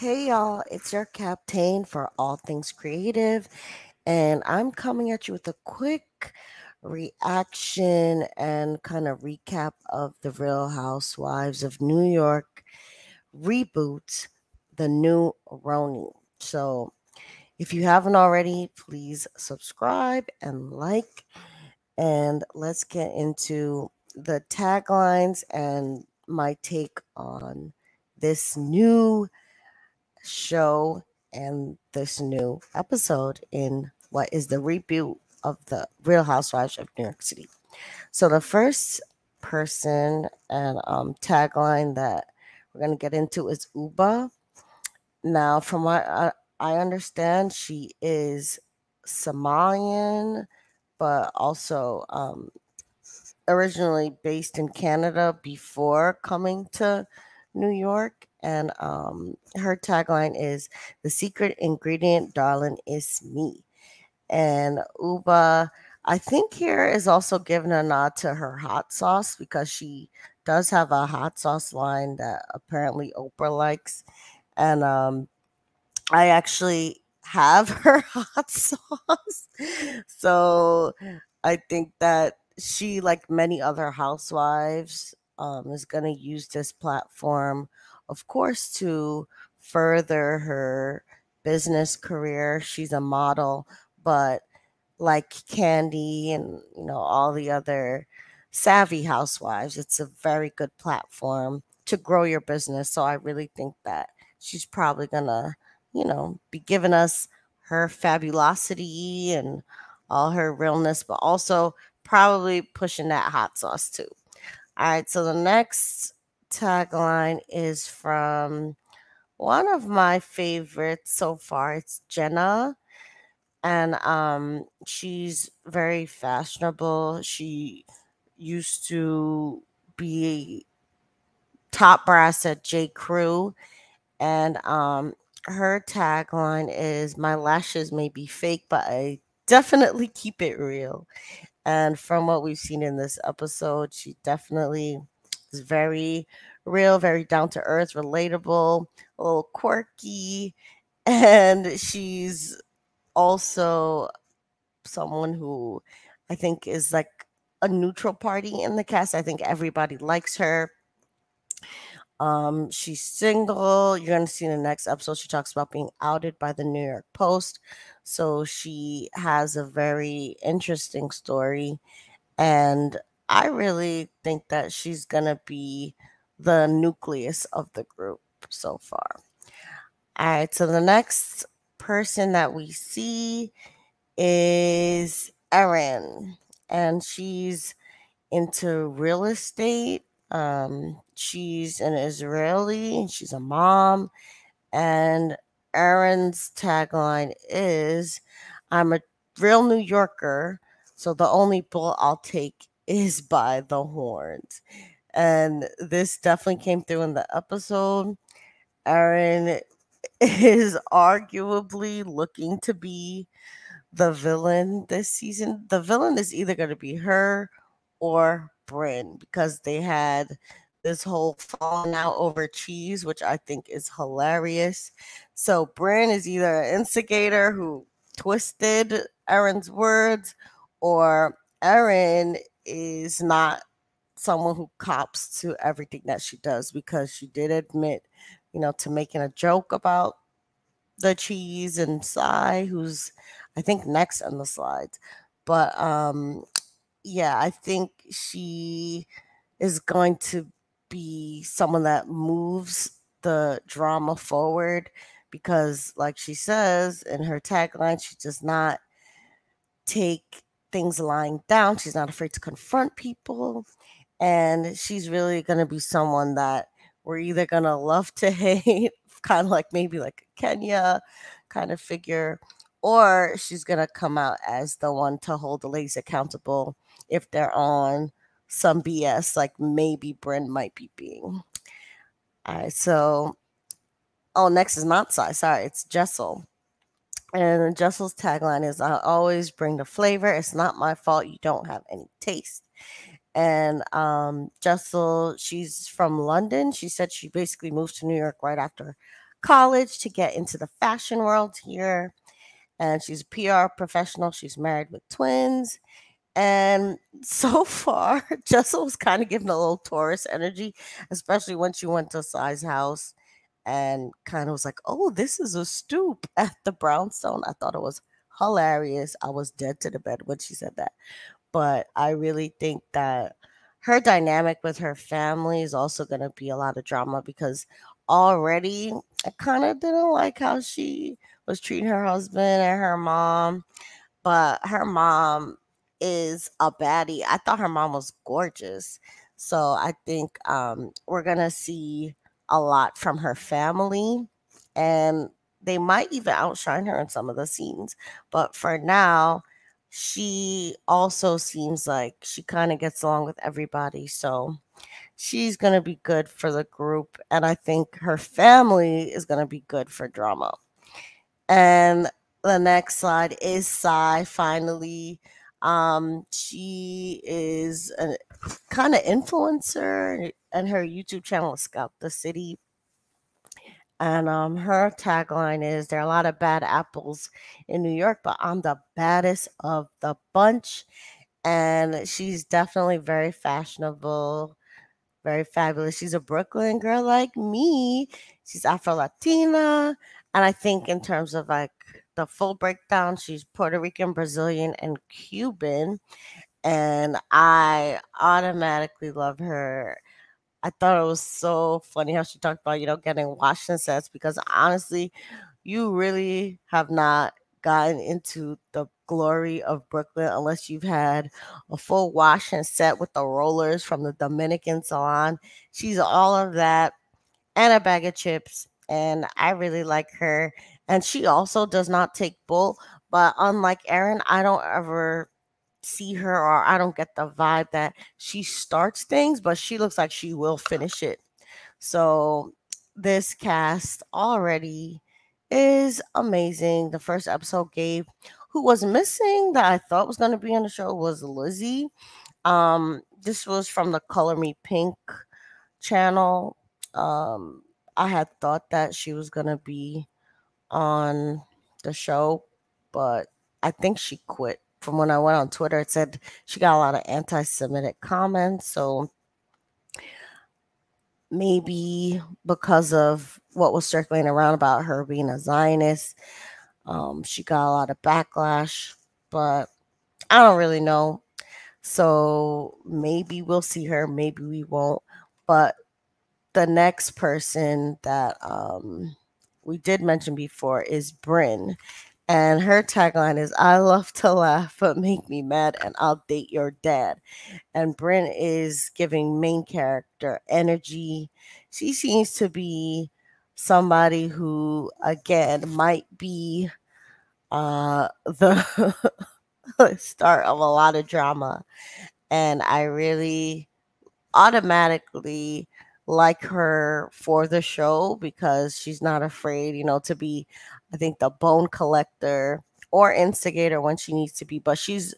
Hey y'all, it's your captain for all things creative, and I'm coming at you with a quick reaction and kind of recap of the Real Housewives of New York reboot, the new Rhony. So, if you haven't already, please subscribe and like, and let's get into the taglines and my take on this new show and this new episode in what is the reboot of the Real Housewives of New York City. So the first person and tagline that we're gonna get into is Uba. Now, from what I understand, she is Somalian, but also originally based in Canada before coming to New York. And her tagline is "The secret ingredient, darling, is me." And Uba, I think here is also giving a nod to her hot sauce because she does have a hot sauce line that apparently Oprah likes. And I actually have her hot sauce. So I think that she, like many other housewives, is going to use this platform, of course, to further her business career. She's a model, but like Candy and all the other savvy housewives, it's a very good platform to grow your business. So I really think that she's probably gonna be giving us her fabulosity and all her realness, but also probably pushing that hot sauce too. All right, so the next tagline is from one of my favorites so far. It's Jenna, and she's very fashionable. She used to be top brass at J. Crew, and her tagline is "My lashes may be fake, but I definitely keep it real." And from what we've seen in this episode, she definitely is very real, very down to earth, relatable, a little quirky, and she's also someone who I think is like a neutral party in the cast. I think everybody likes her. She's single. You're gonna see in the next episode. She talks about being outed by the New York Post. So she has a very interesting story, and I really think that she's gonna be the nucleus of the group so far. All right. So the next person that we see is Erin, and she's into real estate. She's an Israeli, she's a mom, and Erin's tagline is "I'm a real New Yorker, so the only bull I'll take is by the horns." And this definitely came through in the episode. Erin is arguably looking to be the villain this season. The villain is either going to be her or Bryn because they had this whole falling out over cheese, which I think is hilarious. So Bryn is either an instigator who twisted Erin's words, or Erin is not someone who cops to everything that she does because she did admit, to making a joke about the cheese and Sai, who's I think next on the slides. But yeah, I think she is going to be someone that moves the drama forward because like she says in her tagline, she does not take things lying down. She's not afraid to confront people. And she's really going to be someone that we're either going to love to hate, kind of like maybe like Kenya kind of figure, or she's going to come out as the one to hold the ladies accountable if they're on some BS, like maybe Bryn might be being. All right, so, oh, next is not Sai. Sorry, it's Jessel. And Jessel's tagline is "I always bring the flavor. It's not my fault you don't have any taste." And Jessel, she's from London. She said she basically moved to New York right after college to get into the fashion world here. And she's a PR professional. She's married with twins. And so far, Jessa was kind of giving a little Taurus energy, especially when she went to Sai's house and kind of was like, oh, this is a stoop at the brownstone. I thought it was hilarious. I was dead to the bed when she said that. But I really think that her dynamic with her family is also going to be a lot of drama because already I kind of didn't like how she was treating her husband and her mom, but her mom is a baddie. I thought her mom was gorgeous. So I think we're going to see a lot from her family, and they might even outshine her in some of the scenes. But for now, she also seems like she kind of gets along with everybody. So she's going to be good for the group. And I think her family is going to be good for drama. And the next slide is Sai finally. She is a kind of influencer, and her YouTube channel is Scout the City. And her tagline is there are a lot of bad apples in New York, but I'm the baddest of the bunch. And she's definitely very fashionable, very fabulous. She's a Brooklyn girl like me. She's Afro Latina. And I think, in terms of like the full breakdown, she's Puerto Rican, Brazilian, and Cuban. And I automatically love her. I thought it was so funny how she talked about, getting Washington sets because honestly, you really have not gotten into the glory of Brooklyn unless you've had a full wash and set with the rollers from the Dominican salon. She's all of that and a bag of chips. And I really like her. And she also does not take bull. But unlike Erin, I don't ever see her, or I don't get the vibe that she starts things, but she looks like she will finish it. So this cast already is amazing. The first episode gave who was missing that I thought was going to be on the show was Lizzie. This was from the Color Me Pink channel. Um, I had thought that she was going to be on the show, but I think she quit. From when I went on Twitter, it said she got a lot of anti Semitic comments. So maybe because of what was circling around about her being a Zionist, she got a lot of backlash. But I don't really know. So maybe we'll see her, maybe we won't. But the next person that we did mention before is Bryn. And her tagline is I love to laugh, but make me mad, and I'll date your dad. And Bryn is giving main character energy. She seems to be somebody who, again, might be the start of a lot of drama. And I really automatically like her for the show because she's not afraid, to be, I think, the bone collector or instigator when she needs to be. But she's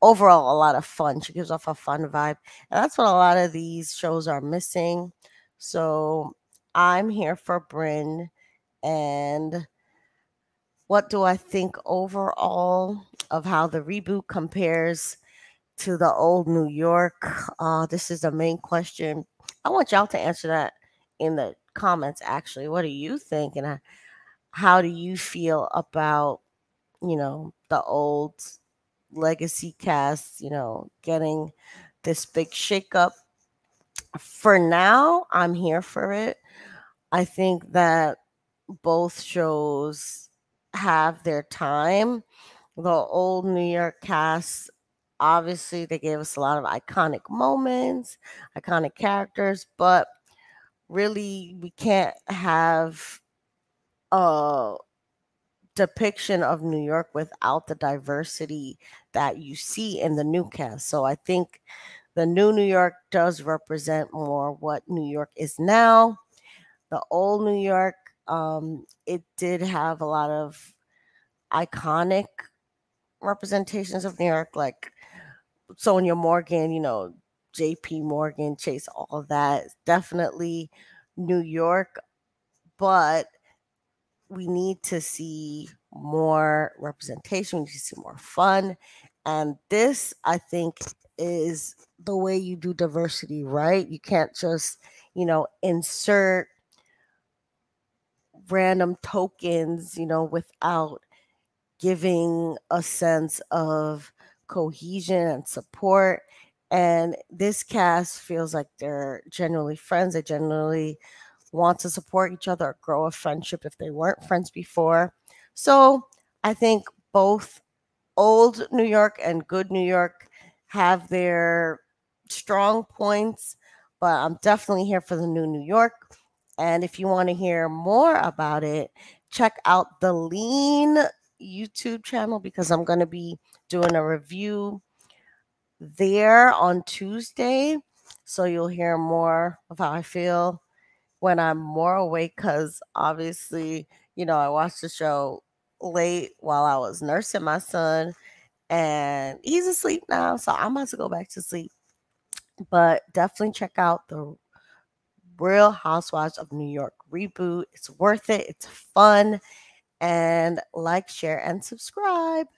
overall a lot of fun. She gives off a fun vibe. And that's what a lot of these shows are missing. So I'm here for Bryn. And what do I think overall of how the reboot compares to the old New York? This is the main question. I want y'all to answer that in the comments, actually. What do you think? And how do you feel about, the old legacy cast, getting this big shakeup? For now, I'm here for it. I think that both shows have their time. The old New York cast, obviously, they gave us a lot of iconic moments, iconic characters, but really, we can't have a depiction of New York without the diversity that you see in the new cast. So I think the new New York does represent more what New York is now. The old New York, it did have a lot of iconic representations of New York, like Sonia Morgan, JP Morgan, Chase, all of that. It's definitely New York, but we need to see more representation, we need to see more fun. And this, I think, is the way you do diversity, right? You can't just, insert random tokens, without giving a sense of cohesion and support. And this cast feels like they're genuinely friends. They genuinely want to support each other or grow a friendship if they weren't friends before. So I think both old New York and good New York have their strong points, but I'm definitely here for the new New York. And if you want to hear more about it, check out the Lean YouTube channel because I'm going to be doing a review there on Tuesday. So you'll hear more of how I feel when I'm more awake because obviously, I watched the show late while I was nursing my son and he's asleep now. So I'm about to go back to sleep. But definitely check out the Real Housewives of New York reboot. It's worth it, it's fun. And like, share, and subscribe.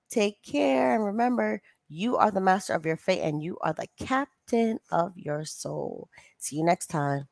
Take care. And remember, you are the master of your fate and you are the captain of your soul. See you next time.